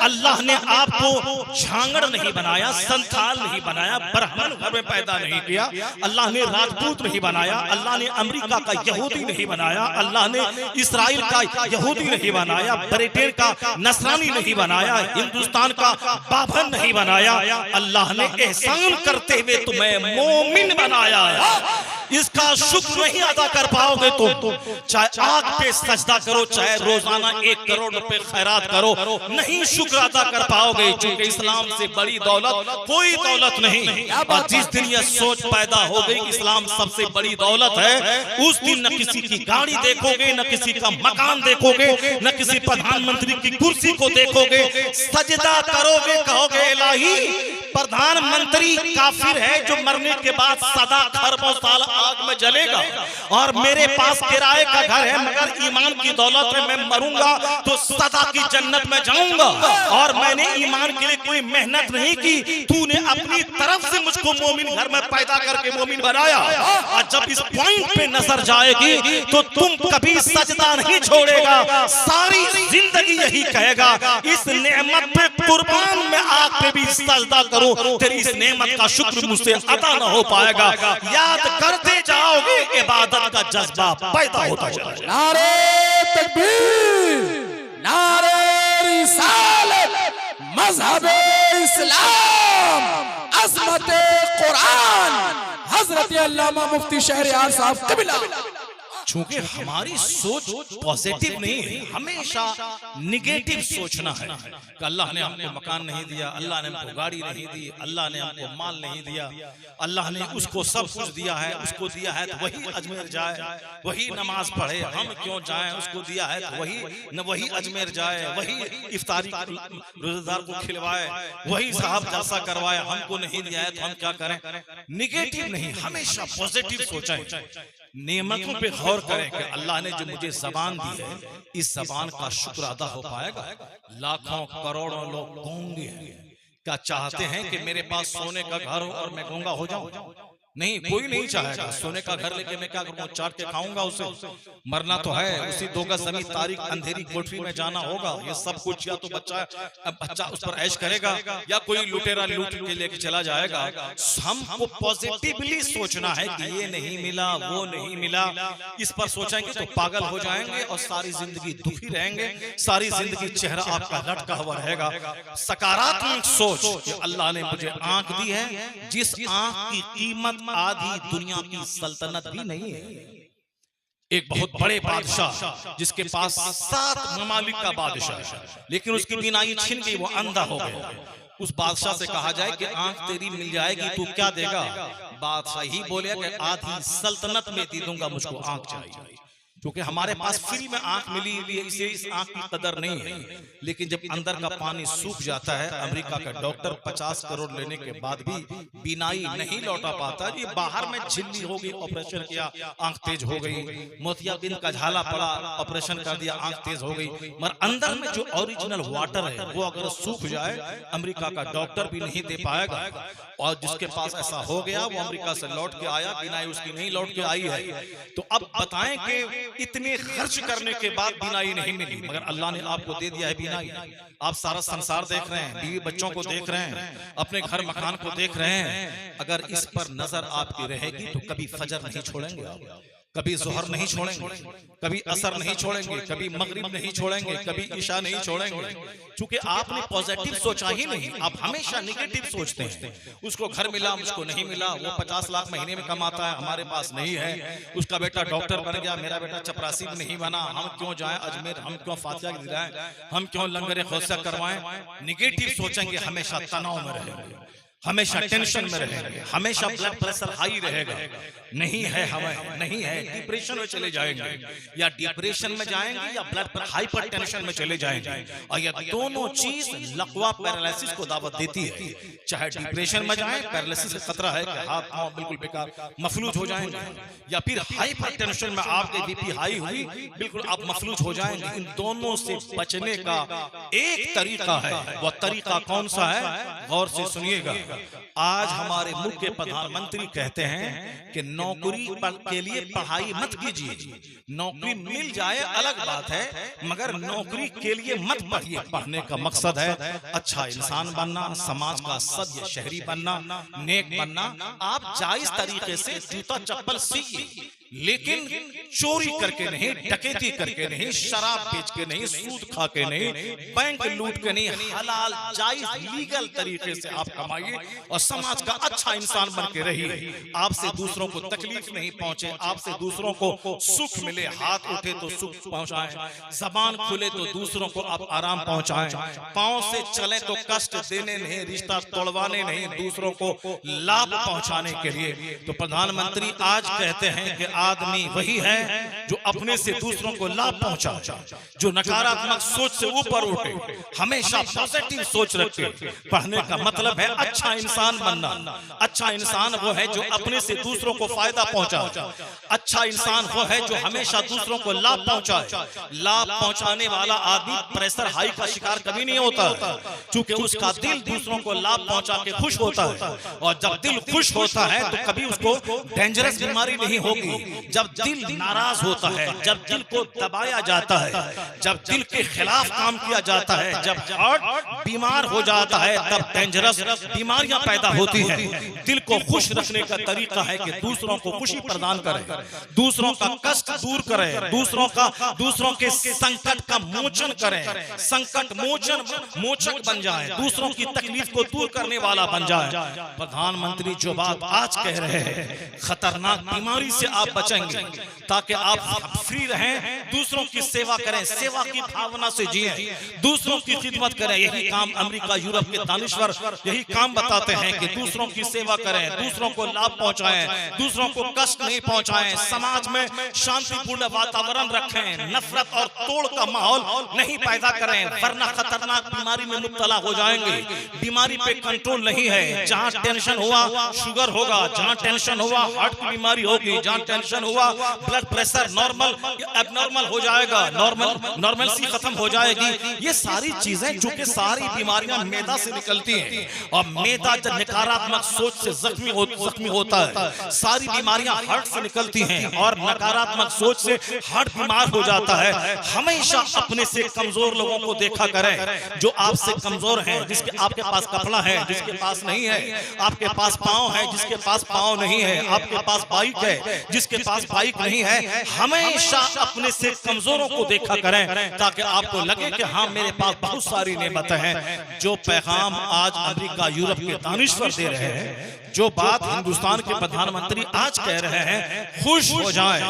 [SPEAKER 1] अल्लाह ने आपको झांगड़ नहीं बनाया, संथाल नहीं बनाया, ब्राह्मण घर में पैदा नहीं किया, अल्लाह ने राजपूत नहीं बनाया, अल्लाह ने अमेरिका का यहूदी नहीं बनाया, अल्लाह ने इस्राइल का यहूदी नहीं बनाया, ब्रिटेन का नसरानी नहीं बनाया, हिंदुस्तान का बाभन नहीं बनाया। अल्लाह ने एहसान करते हुए तुम्हें मोमिन बनाया है। इसका शुक्र नहीं अदा कर पाओगे तो चाहे आग पे सजदा करो, चाहे रोजाना 1 करोड़ रुपए खैरात करो, नहीं शुक्र अदा कर पाओगे। क्योंकि इस्लाम से बड़ी दौलत कोई दौलत नहीं। और जिस दिन यह सोच पैदा हो गई कि इस्लाम सबसे बड़ी दौलत है, उस दिन न किसी की गाड़ी देखोगे, न किसी का मकान देखोगे, न किसी प्रधानमंत्री की कुर्सी को देखोगे, सजदा करोगे, कहोगे इलाही प्रधानमंत्री काफिर है जो मरने के बाद सदा खरबों साल आग में जलेगा, और मेरे पास किराए का घर है मगर ईमान की दौलत में मैं मरूंगा तो सदा की जन्नत में जाऊंगा, और मैंने ईमान के लिए कोई मेहनत नहीं की, तूने अपनी तरफ से मुझको मोमिन घर में पैदा करके मोमिन बनाया। और जब इस पॉइंट पे नजर जाएगी तो तुम कभी सजदा नहीं छोड़ेगा, सारी जिंदगी यही कहेगा इस नेमत पे कुर्बान में आग पे भी सजदा करो, तेरी इस नेमत का शुक्र मुझसे अदा न हो पाएगा। याद करते जाओगे, इबादत का जज्बा पैदा होता जाएगा।
[SPEAKER 2] नारे तकबीर, नारे रिसालत, मज़हबे इस्लाम, अज़मत कुरान, हज़रत अल्लामा मुफ्ती शहरयार साहब क़िबला।
[SPEAKER 1] चूंकि हमारी सोच पॉजिटिव नहीं है, हमेशा निगेटिव सोचना है कि अल्लाह ने हमको मकान नहीं दिया, अल्लाह ने हमको गाड़ी नहीं दी, अल्लाह ने हमको माल नहीं दिया, अल्लाह ने उसको सब कुछ दिया है, उसको दिया है तो वही अजमेर जाए, वही नमाज पढ़े, हम क्यों जाएं, उसको दिया है तो वही अजमेर जाए, वही इफ्तारी रोजेदार को खिलवाए, वही साहब जलसा करवाए, हमको नहीं दिया है तो हम क्या करें। निगेटिव नहीं, हमेशा पॉजिटिव सोचें, नेमतों पे गौर करें कि अल्लाह ने जो मुझे जबान दी है, इस जबान का शुक्र अदा हो पाएगा। लाखों करोड़ों लोग गूंगे हैं, क्या चाहते हैं कि मेरे पास सोने का घर हो और मैं गूंगा हो जाऊं? नहीं, कोई नहीं चाहेगा। सोने का घर लेके मैं क्या करूं, चाट के खाऊंगा उसे? मरना तो है, उसी 2 गज जमीन तारीख अंधेरी कोठरी में जाना होगा। ये सब कुछ या तो बच्चा उस पर ऐश करेगा या कोई लुटेरा लूट के लेके चला जाएगा। हमको पॉजिटिवली सोचना है कि ये नहीं मिला, वो नहीं मिला, इस पर सोचेंगे तो पागल हो जाएंगे और सारी जिंदगी दुखी रहेंगे, सारी जिंदगी चेहरा आपका लटका हुआ रहेगा। सकारात्मक सोच, अल्लाह ने मुझे आंख दी है, जिस आंख की कीमत आधी दुनिया की सल्तनत भी नहीं है। एक बहुत बड़े बादशाह जिसके पास 7 ममालिक का बादशाह है, लेकिन उसकी बीनाई छिन गई, वो अंधा हो गया। उस बादशाह से कहा जाए कि आंख तेरी मिल जाएगी, तू क्या देगा? बादशाह ही बोले कि आधी सल्तनत में दे दूंगा, मुझको आंख चाहिए। क्योंकि हमारे पास फ्री में आंख मिली हुई है, इसलिए इस आंख की कदर नहीं है। लेकिन जब अंदर का पानी सूख जाता है, अमेरिका का डॉक्टर 50 करोड़ लेने के बाद भी बीनाई नहीं लौटा पाता। ये बाहर में झिल्ली हो गई, ऑपरेशन किया, आंख तेज हो गई, मोतियाबिंद का झाला पड़ा, ऑपरेशन कर दिया, आंख तेज हो गई। मगर अंदर में जो ओरिजिनल वाटर है वो अगर सूख जाए, अमेरिका का डॉक्टर भी नहीं दे पाएगा। और जिसके पास ऐसा हो गया वो अमेरिका से लौट के आया, बीनाई उसकी नहीं लौट के आई है। तो अब बताएं कि इतने खर्च करने के बाद बीनाई नहीं मिली, मगर अल्लाह ने आपको दे दिया है बीनाई। आप सारा संसार देख रहे हैं, बीवी बच्चों को देख रहे हैं, अपने घर मकान को देख रहे हैं। अगर इस पर नजर आपकी रहेगी तो कभी फजर नहीं छोड़ेंगे आप, कभी जोहर नहीं छोड़ेंगे, कभी असर नहीं छोड़ेंगे, कभी मगरिब नहीं छोड़ेंगे, कभी ईशा नहीं छोड़ेंगे। क्योंकि आपने पॉजिटिव सोचा ही नहीं, आप हमेशा नेगेटिव सोचते हैं। उसको घर मिला, मुझको नहीं मिला, वो 50 लाख महीने में कमाता है, हमारे पास नहीं है। उसका बेटा डॉक्टर बन गया, मेरा बेटा चपरासी में नहीं बना, हम क्यों जाएं अजमेर, हम क्यों फातिहा दिलाएं, हम क्यों लंगर खौसा करवाएं। नेगेटिव सोचेंगे, हमेशा तनाव में रहेंगे, हमेशा टेंशन में रहेंगे, हमेशा ब्लड प्रेशर हाई रहेगा। नहीं है, हमें नहीं है, डिप्रेशन में चले जाएंगे, या डिप्रेशन में जाएंगे या ब्लड पर हाइपर टेंशन में चले जाएंगे। और ये दोनों चीज लकवा पैरालिसिस को दावत देती है। चाहे डिप्रेशन में जाए, पैरालिसिस का खतरा है कि हाथ पांव बिल्कुल बेकार मफलूज हो जाएंगे, या फिर हाइपर टेंशन में आपके बीपी हाई हुई, बिल्कुल आप मफलूज हो जाएंगे। इन दोनों से बचने का एक तरीका है, वह तरीका कौन सा है? गौर से सुनिएगा। आज हमारे मुल्क के प्रधानमंत्री कहते हैं कि नौकरी के लिए पढ़ाई मत कीजिए, नौकरी मिल जाए अलग बात है, मगर नौकरी के लिए मत पढ़िए। पढ़ने का मकसद है अच्छा इंसान बनना, समाज का सभ्य शहरी बनना, नेक बनना। आप जायज तरीके से जूता चप्पल सीखिए, लेकिन चोरी करके नहीं, डकैती करके नहीं, शराब बेच के नहीं, सूद खा के नहीं, बैंक लूट के नहीं, हलाल जायज लीगल तरीके से आप कमाइए और समाज का अच्छा इंसान बन के रहिए। आपसे दूसरों को तकलीफ नहीं पहुंचे, आपसे दूसरों को सुख मिले, हाथ उठे तो सुख पहुंचाएं, जबान खुले तो दूसरों को आप आराम पहुंचाएं, पांव से चले तो कष्ट देने नहीं, रिश्ता तोड़वाने नहीं, दूसरों को लाभ पहुंचाने के लिए। तो प्रधानमंत्री आज कहते हैं कि आदमी वही है जो अपने से दूसरों को लाभ पहुंचाए, जो नकारात्मक सोच से ऊपर उठे, हमेशा पॉजिटिव सोच रखे। पढ़ने का मतलब है अच्छा इंसान बनना। अच्छा इंसान वो है जो अपने से दूसरों को फायदा पहुंचाए। अच्छा इंसान वो है जो हमेशा दूसरों को लाभ पहुंचाए। लाभ पहुंचाने वाला आदमी प्रेशर हाई का शिकार कभी नहीं होता, क्योंकि उसका दिल दूसरों को लाभ पहुंचा के खुश होता है। और जब दिल खुश होता है तो कभी उसको डेंजरस बीमारी नहीं होगी। जब दिल नाराज होता है, जब दिल को दबाया जाता है, जब दिल के खिलाफ काम किया जाता है, जब हार्ट बीमार हो जाता है, तब डेंजरस बीमारियां पैदा होती हैं। दिल को खुश रखने का तरीका है कि दूसरों को खुशी प्रदान करें, दूसरों का कष्ट दूर करें, दूसरों के संकट का मोचन करें, संकट मोचक बन जाए, दूसरों की तकलीफ को दूर करने वाला बन जाए। प्रधानमंत्री जो बात आज कह रहे हैं, खतरनाक बीमारी से आप बचेंगे ताकि आप फ्री रहें, दूसरों की सेवा करें, सेवा की भावना से जिए, दूसरों की खिदमत करें। यही काम अमेरिका यूरोप के दानिश्वर यही काम बताते हैं कि दूसरों की सेवा करें, दूसरों को लाभ पहुंचाएं, दूसरों को कष्ट नहीं पहुंचाएं, समाज में शांतिपूर्ण वातावरण रखें, नफरत और तोड़ का माहौल नहीं पैदा करें, वरना खतरनाक बीमारी में मुब्तला हो जाएंगे। बीमारी पे कंट्रोल नहीं है। जहां टेंशन हुआ शुगर होगा, जहां टेंशन हुआ हार्ट की बीमारी होगी, जहां टेंशन हुआ ब्लड प्रेशर नॉर्मल एबनॉर्मल हो जाएगा, नॉर्मलसी खत्म हो जाएगी। ये सारी चीजें जो कि सारी बीमारियां मैदा से निकलती हैं, और मैदा जब नकारात्मक सोच से जख्मी होता है, सारी बीमारियां हार्ट से निकलती हैं, और नकारात्मक सोच से हार्ट बीमार हो जाता है। हमेशा अपने से कमजोर लोगों को देखा करें, जो आपसे कमजोर हैं, जिसके आपके पास कपड़ा है, जिसके पास नहीं है, आपके पास पाँव है, जिसके पास पाँव नहीं है, आपके पास बाइक है, जिसके पास बाइक नहीं है। हमेशा अपने से कमजोरों को देखा करें ताकि आपको लगे कि हाँ, मेरे पास बहुत सारी नेमतें हैं। जो पैगाम आज अमेरिका यूरोप के दानिश्वर दे रहे हैं, जो बात हिंदुस्तान के प्रधानमंत्री आज कह रहे हैं, खुश हो जाएं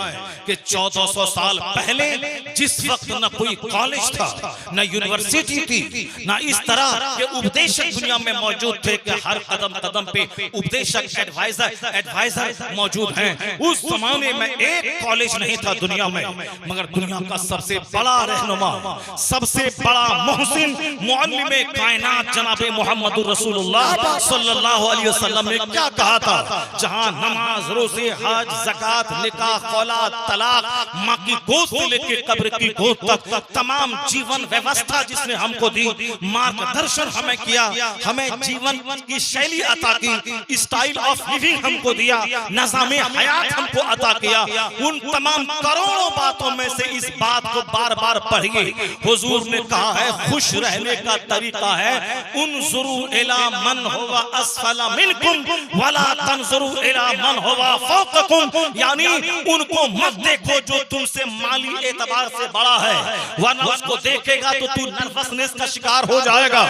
[SPEAKER 1] कि 1400 साल पहले जिस वक्त न कोई कॉलेज था, न यूनिवर्सिटी थी, न इस तरह के उपदेशक दुनिया में मौजूद थे कि हर कदम कदम पे उपदेशक एडवाइजर मौजूद हैं। उस जमाने में एक कॉलेज नहीं था दुनिया में, मगर दुनिया का सबसे बड़ा रहनुमा, सबसे बड़ा मोहसिन, मुअल्लिमे कायनात जनाबे मोहम्मद रसूलुल्लाह सल्लल्लाहु अलैहि वसल्लम ने क्या कहा था? जहां नमाज, रोजे, हज, ज़कात, निकाह, औलाद, तलाक, माँ की गोद से लेकर कब्र की गोद तक तमाम जीवन व्यवस्था जिसने हमको दी, मार्गदर्शन हमें किया, हमें जीवन की शैली अता की, स्टाइल ऑफ लिविंग हमको दिया, निज़ामे हयात हमको अता किया। उन तमाम करोड़ों बातों में से इस बात को बार बार पढ़िए। हुजूर ने कहा है, खुश रहने का तरीका है, उन्जुरू इला मन हुवा अस्फला मिनकुम वला तंजुरू इला मन हुवा फौककुम, यानी उनको मत देखो जो तुमसे माली एतबार से बड़ा है, वरना उसको देखेगा तो तू नर्वसनेस का शिकार हो जाएगा।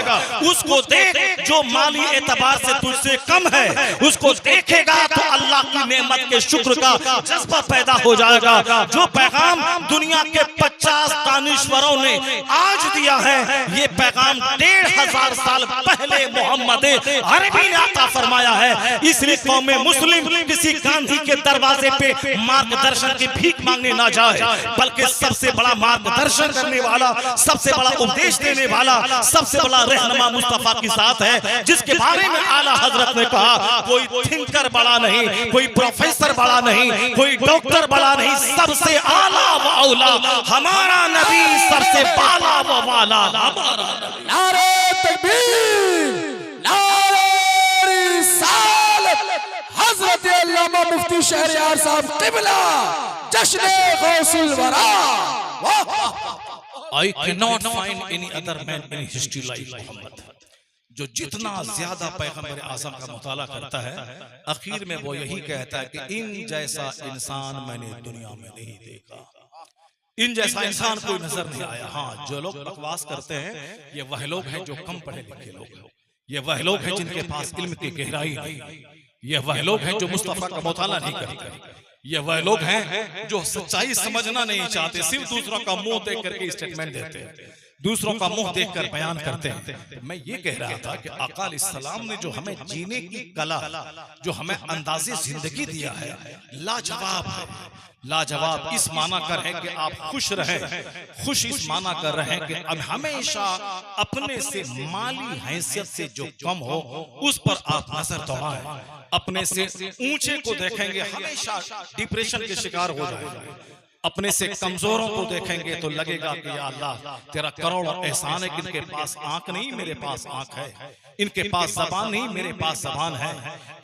[SPEAKER 1] उसको देख जो माली एतबार से तुझसे कम है, उसको देखेगा तो अल्लाह की नेमत के शुक्र का जज्बा पैदा हो जाएगा। जो पैगाम दुनिया के 50 दानिश्वरों ने आज दिया है, ये पैगाम 1500 साल पहले मोहम्मद अरबी ने अता फरमाया है। इसलिए कौम मुस्लिम किसी गांधी के दरवाजे पे मार्गदर्शन की भीख मांगने ना जाए, बल्कि सबसे बड़ा मार्गदर्शन करने वाला, सबसे बड़ा उपदेश देने वाला, सबसे बड़ा रहनुमा मुस्तफा के साथ है, जिसके बारे में आला हजरत ने कहा, कोई थिंकर बड़ा नहीं, कोई प्रोफेसर बड़ा नहीं, कोई डॉक्टर बड़ा नहीं, सबसे आला व औला हमारा नबी, सबसे बाला व वाला हमारा नबी।
[SPEAKER 2] नारे तकबीर, नारे रिसालत, हजरत अल्लामा मुफ्ती शहरयार साहब क़िबला, जश्न गौसुल वरा।
[SPEAKER 1] I cannot find any other man in history like Muhammad. जो जितना ज्यादा पैगंबर आज़म का मुताला करता है, आखिर में वो यही कहता है कि इन जैसा इंसान मैंने दुनिया में नहीं देखा, इन जैसा इंसान कोई नजर नहीं आया। हाँ, जो लोग बकवास करते हैं ये वह लोग हैं जो कम पढ़े लिखे लोग हैं, ये वह लोग हैं जिनके पास इल्म की गहराई नहीं, ये वह लोग हैं जो मुस्तफा का मुताला नहीं करते, ये वह लोग हैं जो सच्चाई समझना नहीं चाहते, सिर्फ दूसरों का मुंह देख करके स्टेटमेंट देते हैं, दूसरों का मुंह देखकर बयान करते हैं। मैं ये कह रहा था कि आका अलैहिस्सलाम ने जो हमें जीने की कला, जो हमें अंदाज़े जिंदगी दिया है, लाजवाब है। लाजवाब इस माना कर है कि आप खुश रहें, खुश इस माना कर रहे हैं कि अब हमेशा अपने से माली हैसियत से जो कम हो उस पर आप नजर दौड़ाएं, अपने से ऊंचे को देखेंगे हमेशा डिप्रेशन के शिकार हो जाएंगे, अपने से कमजोरों को देखेंगे तो लगेगा कि या अल्लाह तेरा करोड़ों एहसान है कि इनके पास आंख नहीं मेरे पास आंख है, इनके पास जबान नहीं मेरे पास जबान है,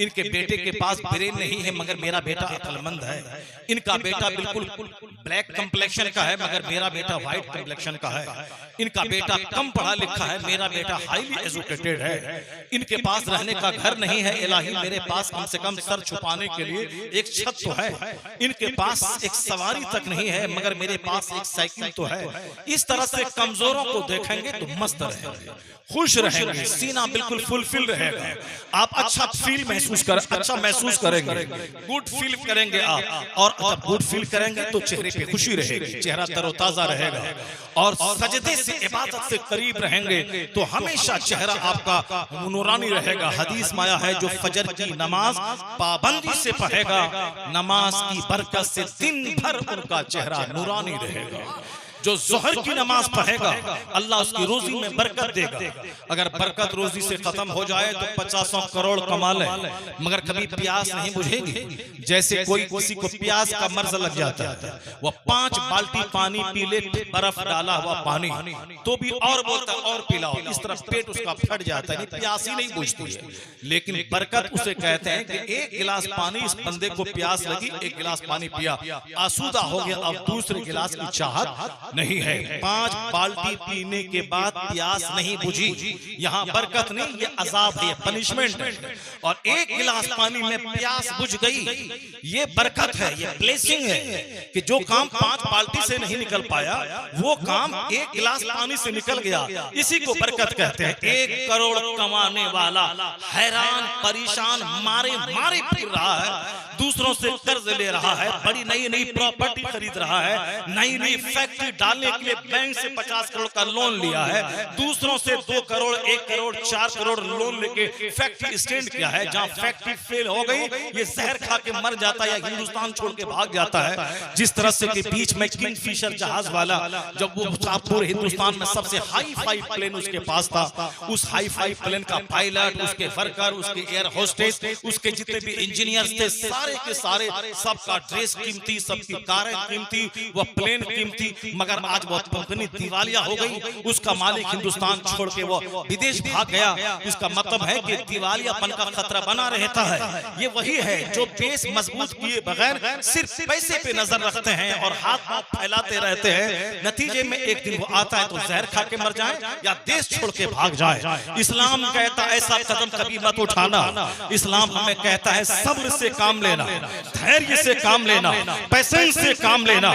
[SPEAKER 1] इनके बेटे के पास ब्रेन नहीं है मगर मेरा बेटा अक्लमंद है, इनका बेटा बिल्कुल ब्लैक कम्प्लेक्शन का है मगर मेरा बेटा व्हाइट कम्प्लेक्शन का है, इनका बेटा कम पढ़ा लिखा है मेरा बेटा हाईली एजुकेटेड है, इनके पास रहने का घर नहीं है इलाही मेरे पास कम से कम सर छुपाने के लिए एक छत तो है, इनके पास एक सवारी तक नहीं है मगर मेरे पास एक साइकिल तो है। इस तरह से कमजोरों को देखेंगे तो मस्त रहेंगे, खुश रहेंगे, सीना बिल्कुल फुलफिल रहेगा, आप अच्छा फील महसूस कर, अच्छा महसूस करेंगे, गुड फील करेंगे आप, और जब गुड फील करेंगे तो चेहरे पे खुशी रहेगी, चेहरा तरोताजा रहेगा, और सजदे से इबादत से करीब रहेंगे तो हमेशा चेहरा आपका नूरानी रहेगा। हदीस में आया है जो फजर की नमाज पाबंदी से पढ़ेगा, नमाज की बरकत से दिन भर उनका चेहरा नूरानी रहेगा। जो जोहर की नमाज पढ़ेगा अल्लाह उसकी रोजी में बरकत देगा, अगर बरकत रोजी से खत्म हो जाए तो 50 करोड़ कमा ले मगर कभी प्यास नहीं बुझेगी। जैसे कोई किसी को प्यास का मर्ज लग जाता है, वो 5 बाल्टी पानी पी ले, बर्फ डाला हुआ पानी, तो भी और बोलता और पिलाओ, इस तरह पेट उसका फट जाता है, प्यास ही नहीं बुझती है। लेकिन बरकत उसे कहते हैं कि एक गिलास पानी, इस बंदे को प्यास लगी, एक गिलास पानी पिया, आसूदा हो गया, अब दूसरे गिलास की चाहत नहीं है। 5 बाल्टी पीने के बाद प्यास नहीं बुझी, यहाँ बरकत नहीं, ये अजाब है, ये पनिशमेंट है। और एक गिलास पानी में प्यास बुझ गई, ये बरकत है, ये ब्लेसिंग है कि जो काम 5 बाल्टी से नहीं निकल पाया वो काम 1 गिलास पानी से निकल गया, इसी को बरकत कहते हैं। 1 करोड़ कमाने वाला हैरान परेशान मारे मारे फिर रहा है, दूसरों से कर्ज ले रहा है, बड़ी नई नई प्रॉपर्टी खरीद रहा है, नई नई फैक्ट्री डालने के लिए बैंक से 50 करोड़ का लोन लिया है, दूसरों से 2 करोड़ 1 करोड़ 4 करोड़ लोन लेके फैक्ट्री स्टैंड किया है, जहां फैक्ट्री फेल हो गई ये जहर खा के मर जाता है या हिंदुस्तान छोड़ के भाग जाता है। जिस तरह से के बीच में किंगफिशर जहाज वाला जब वो पूरे हिंदुस्तान में सबसे हाई फाई प्लेन उसके पास था, उस हाई फाई प्लेन का पायलट, उसके वर्कर, उसके एयर होस्टेस, उसके जितने भी इंजीनियर्स थे सारे के सारे, सबका ड्रेस कीमती, सबकी कारें कीमती, वो प्लेन कीमती, मगर आज वो कंपनी दिवालिया हो गई, उसका मालिक हिंदुस्तान छोड़ के वो विदेश भाग गया। इसका मतलब है कि दिवालियापन का खतरा बना रहता है। ये वही है जो बेस मजबूत किए बगैर सिर्फ पैसे पे नजर रखते हैं और हाथ फैलाते रहते हैं, नतीजे में एक दिन वो आता है तो जहर खा के मर जाए या देश छोड़ के भाग जाए। इस्लाम कहता है ऐसा कदम कभी मत उठाना, इस्लाम हमें कहता है सब्र से काम लेना, धैर्य से काम लेना, पैसेंस से काम लेना।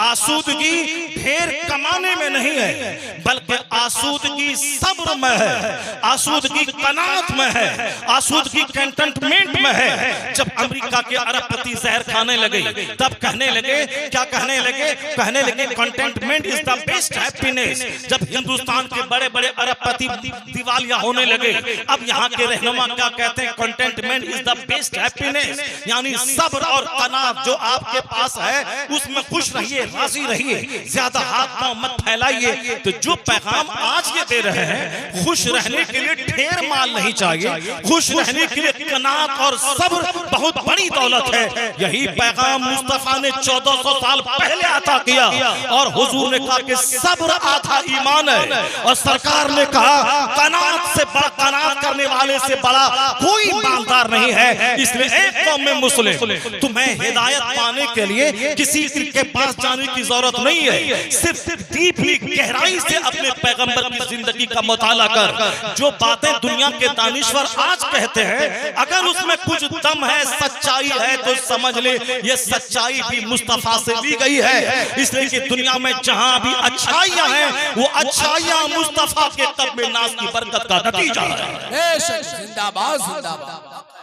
[SPEAKER 1] आसूदगी ढेर कमाने में नहीं है बल्कि आसूदगी सब्र में है, आसूदगी कनात में है, आसूदगी कंटेंटमेंट में है। जब अमेरिका के अरबपति जहर खाने लगे तब कहने लगे, क्या कहने लगे? कहने लगे contentment is the best happiness. जब हिंदुस्तान के बड़े बड़े अरबपति दिवालिया होने लगे, अब यहाँ के रहनुमा क्या कहते हैं? Contentment is the best happiness, यानी सब्र और कनात जो आपके पास है उसमें खुश रहिए, राजी रहिए, ज्यादा हाथ पांव मत फैलाइए। तो जो पैगाम आज ये दे रहे हैं, खुश रहने के लिए ढेर माल नहीं चाहिए, खुश रहने के लिए कनात और सब्र बहुत बड़ी दौलत है। यही पैगाम मुस्तफा ने 1400 साल पहले अता किया और हुजूर ने कहा कि सब्र आधा ईमान है, और सरकार ने कहा कनात से बड़ा, कनात करने वाले से बड़ा कोई मालदार
[SPEAKER 3] दरकार नहीं है। इसलिए एक कौम में मुस्लिम, तुम्हें हिदायत पाने के लिए किसी के पास जाने की जरूरत नहीं है। सिर्फ डीपली गहराई से अपने पैगंबर की जिंदगी का मुताला कर। जो बातें दुनिया के दानिश्वर आज कहते हैं, अगर उसमें कुछ दम है, सच्चाई है, तो समझ ले ये सच्चाई भी मुस्तफा से ली गई है। इसलिए कि दुनिया में जहां भी अच्छाइयां हैं, वो अच्छाइयां मुस्तफा के कब्र नाज की बरकत का नतीजा है।
[SPEAKER 2] जिंदाबाद जिंदाबाद।